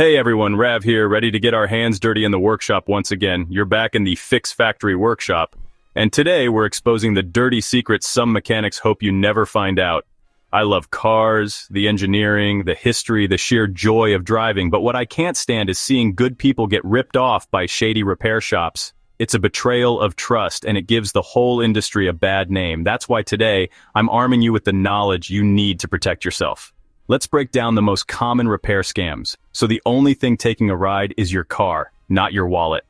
Hey everyone, Rav here, ready to get our hands dirty in the workshop once again. You're back in the Fix Factory workshop. And today we're exposing the dirty secrets some mechanics hope you never find out. I love cars, the engineering, the history, the sheer joy of driving, but what I can't stand is seeing good people get ripped off by shady repair shops. It's a betrayal of trust, and it gives the whole industry a bad name. That's why today, I'm arming you with the knowledge you need to protect yourself. Let's break down the most common repair scams. So the only thing taking a ride is your car, not your wallet.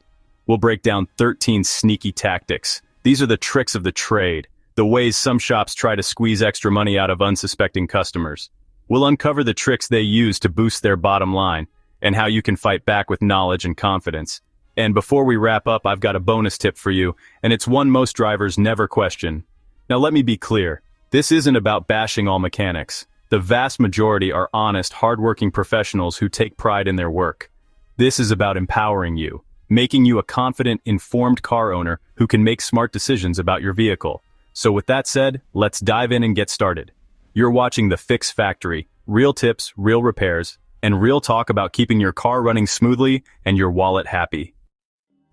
We'll break down 13 sneaky tactics. These are the tricks of the trade, the ways some shops try to squeeze extra money out of unsuspecting customers. We'll uncover the tricks they use to boost their bottom line, and how you can fight back with knowledge and confidence. And before we wrap up, I've got a bonus tip for you, and it's one most drivers never question. Now let me be clear, this isn't about bashing all mechanics. The vast majority are honest, hardworking professionals who take pride in their work. This is about empowering you, making you a confident, informed car owner who can make smart decisions about your vehicle. So with that said, let's dive in and get started. You're watching the Fix Factory, real tips, real repairs, and real talk about keeping your car running smoothly and your wallet happy.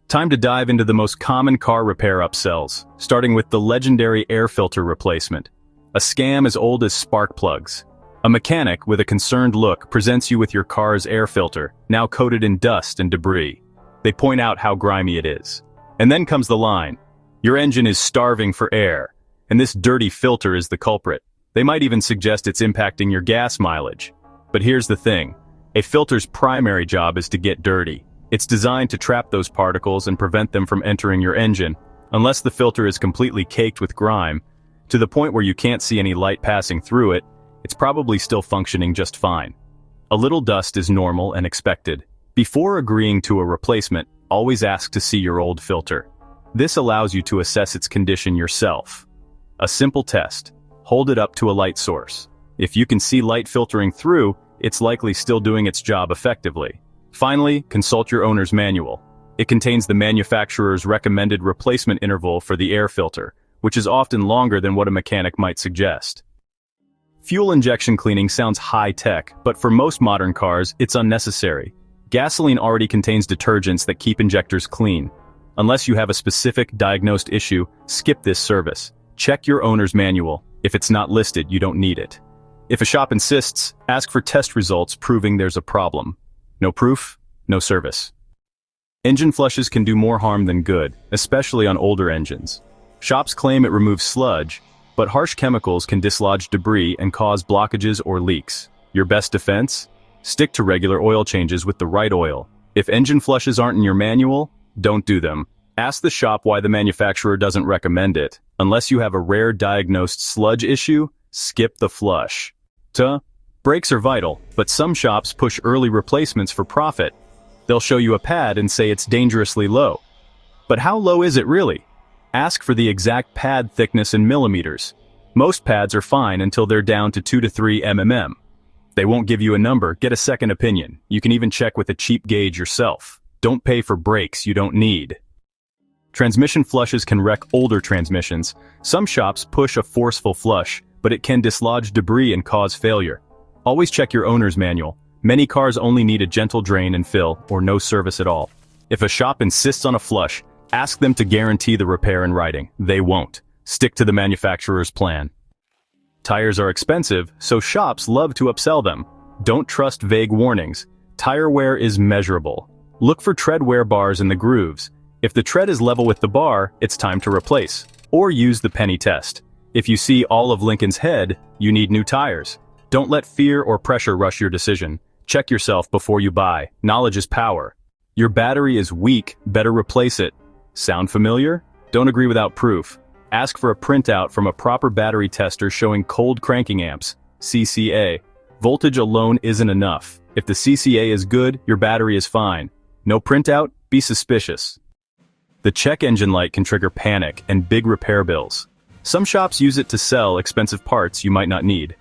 Time to dive into the most common car repair upsells, starting with the legendary air filter replacement. A scam as old as spark plugs. A mechanic with a concerned look presents you with your car's air filter, now coated in dust and debris. They point out how grimy it is. And then comes the line. Your engine is starving for air, and this dirty filter is the culprit. They might even suggest it's impacting your gas mileage. But here's the thing. A filter's primary job is to get dirty. It's designed to trap those particles and prevent them from entering your engine, unless the filter is completely caked with grime, to the point where you can't see any light passing through it. It's probably still functioning just fine. A little dust is normal and expected. Before agreeing to a replacement, always ask to see your old filter. This allows you to assess its condition yourself. A simple test. Hold it up to a light source. If you can see light filtering through, it's likely still doing its job effectively. Finally, consult your owner's manual. It contains the manufacturer's recommended replacement interval for the air filter, which is often longer than what a mechanic might suggest. Fuel injection cleaning sounds high-tech, but for most modern cars, it's unnecessary. Gasoline already contains detergents that keep injectors clean. Unless you have a specific diagnosed issue, skip this service. Check your owner's manual. If it's not listed, you don't need it. If a shop insists, ask for test results proving there's a problem. No proof, no service. Engine flushes can do more harm than good, especially on older engines. Shops claim it removes sludge, but harsh chemicals can dislodge debris and cause blockages or leaks. Your best defense? Stick to regular oil changes with the right oil. If engine flushes aren't in your manual, don't do them. Ask the shop why the manufacturer doesn't recommend it. Unless you have a rare diagnosed sludge issue, skip the flush. Brakes are vital, but some shops push early replacements for profit. They'll show you a pad and say it's dangerously low. But how low is it really? Ask for the exact pad thickness in millimeters. Most pads are fine until they're down to 2 to 3 mm. They won't give you a number, get a second opinion. You can even check with a cheap gauge yourself. Don't pay for brakes you don't need. Transmission flushes can wreck older transmissions. Some shops push a forceful flush, but it can dislodge debris and cause failure. Always check your owner's manual. Many cars only need a gentle drain and fill, or no service at all. If a shop insists on a flush, ask them to guarantee the repair in writing. They won't. Stick to the manufacturer's plan. Tires are expensive, so shops love to upsell them. Don't trust vague warnings. Tire wear is measurable. Look for tread wear bars in the grooves. If the tread is level with the bar, it's time to replace. Or use the penny test. If you see all of Lincoln's head, you need new tires. Don't let fear or pressure rush your decision. Check yourself before you buy. Knowledge is power. Your battery is weak, better replace it. Sound familiar? Don't agree without proof. Ask for a printout from a proper battery tester showing cold cranking amps, CCA. Voltage alone isn't enough. If the CCA is good, your battery is fine. No printout? Be suspicious. The check engine light can trigger panic and big repair bills. Some shops use it to sell expensive parts you might not need.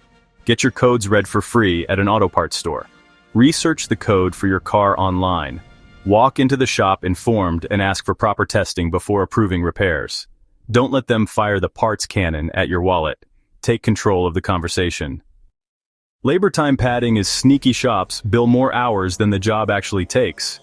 Get your codes read for free at an auto parts store. Research the code for your car online. Walk into the shop informed and ask for proper testing before approving repairs. Don't let them fire the parts cannon at your wallet. Take control of the conversation. Labor time padding is sneaky shops bill more hours than the job actually takes.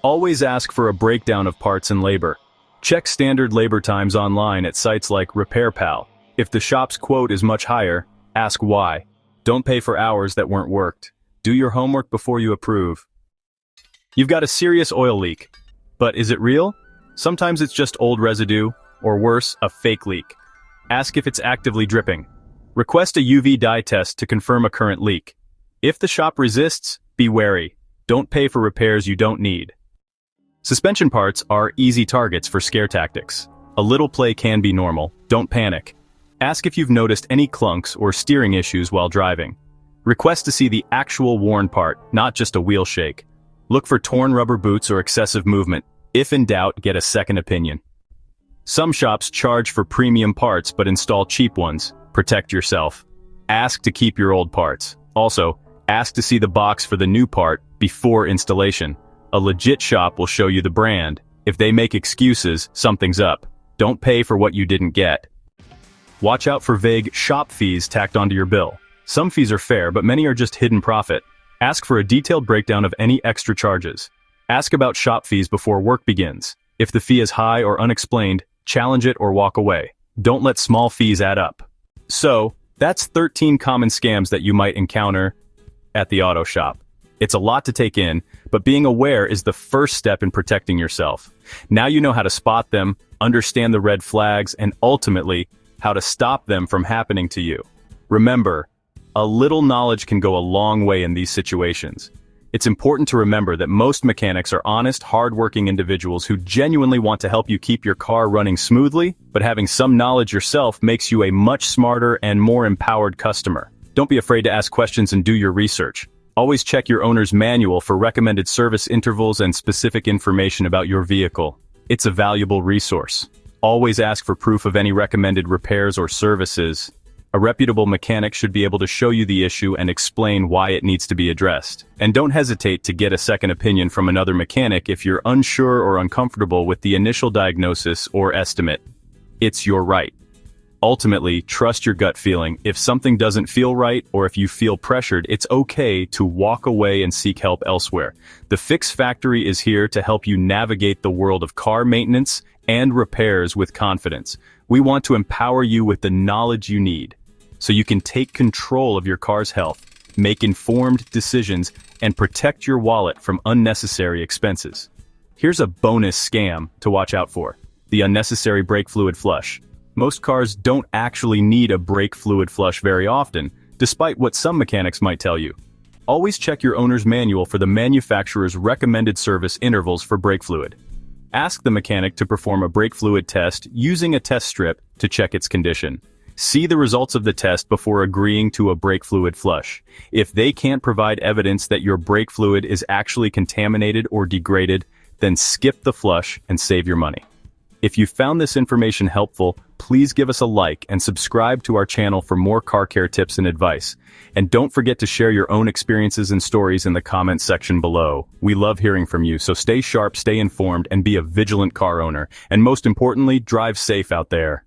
Always ask for a breakdown of parts and labor. Check standard labor times online at sites like RepairPal. If the shop's quote is much higher, ask why. Don't pay for hours that weren't worked. Do your homework before you approve. You've got a serious oil leak. But is it real? Sometimes it's just old residue, or worse, a fake leak. Ask if it's actively dripping. Request a UV dye test to confirm a current leak. If the shop resists, be wary. Don't pay for repairs you don't need. Suspension parts are easy targets for scare tactics. A little play can be normal. Don't panic. Ask if you've noticed any clunks or steering issues while driving. Request to see the actual worn part, not just a wheel shake. Look for torn rubber boots or excessive movement. If in doubt, get a second opinion. Some shops charge for premium parts but install cheap ones. Protect yourself. Ask to keep your old parts. Also, ask to see the box for the new part before installation. A legit shop will show you the brand. If they make excuses, something's up. Don't pay for what you didn't get. Watch out for vague shop fees tacked onto your bill. Some fees are fair, but many are just hidden profit. Ask for a detailed breakdown of any extra charges. Ask about shop fees before work begins. If the fee is high or unexplained, challenge it or walk away. Don't let small fees add up. So, that's 13 common scams that you might encounter at the auto shop. It's a lot to take in, but being aware is the first step in protecting yourself. Now you know how to spot them, understand the red flags, and ultimately, how to stop them from happening to you. Remember, a little knowledge can go a long way in these situations. It's important to remember that most mechanics are honest, hard-working individuals who genuinely want to help you keep your car running smoothly, but having some knowledge yourself makes you a much smarter and more empowered customer. Don't be afraid to ask questions and do your research. Always check your owner's manual for recommended service intervals and specific information about your vehicle. It's a valuable resource. Always ask for proof of any recommended repairs or services. A reputable mechanic should be able to show you the issue and explain why it needs to be addressed. And don't hesitate to get a second opinion from another mechanic if you're unsure or uncomfortable with the initial diagnosis or estimate. It's your right. Ultimately, trust your gut feeling. If something doesn't feel right or if you feel pressured, it's okay to walk away and seek help elsewhere. The Fix Factory is here to help you navigate the world of car maintenance and repairs with confidence. We want to empower you with the knowledge you need, so you can take control of your car's health, make informed decisions, and protect your wallet from unnecessary expenses. Here's a bonus scam to watch out for: the unnecessary brake fluid flush. Most cars don't actually need a brake fluid flush very often, despite what some mechanics might tell you. Always check your owner's manual for the manufacturer's recommended service intervals for brake fluid. Ask the mechanic to perform a brake fluid test using a test strip to check its condition. See the results of the test before agreeing to a brake fluid flush. If they can't provide evidence that your brake fluid is actually contaminated or degraded, then skip the flush and save your money. If you found this information helpful, please give us a like and subscribe to our channel for more car care tips and advice. And don't forget to share your own experiences and stories in the comments section below. We love hearing from you, so stay sharp, stay informed, and be a vigilant car owner. And most importantly, drive safe out there.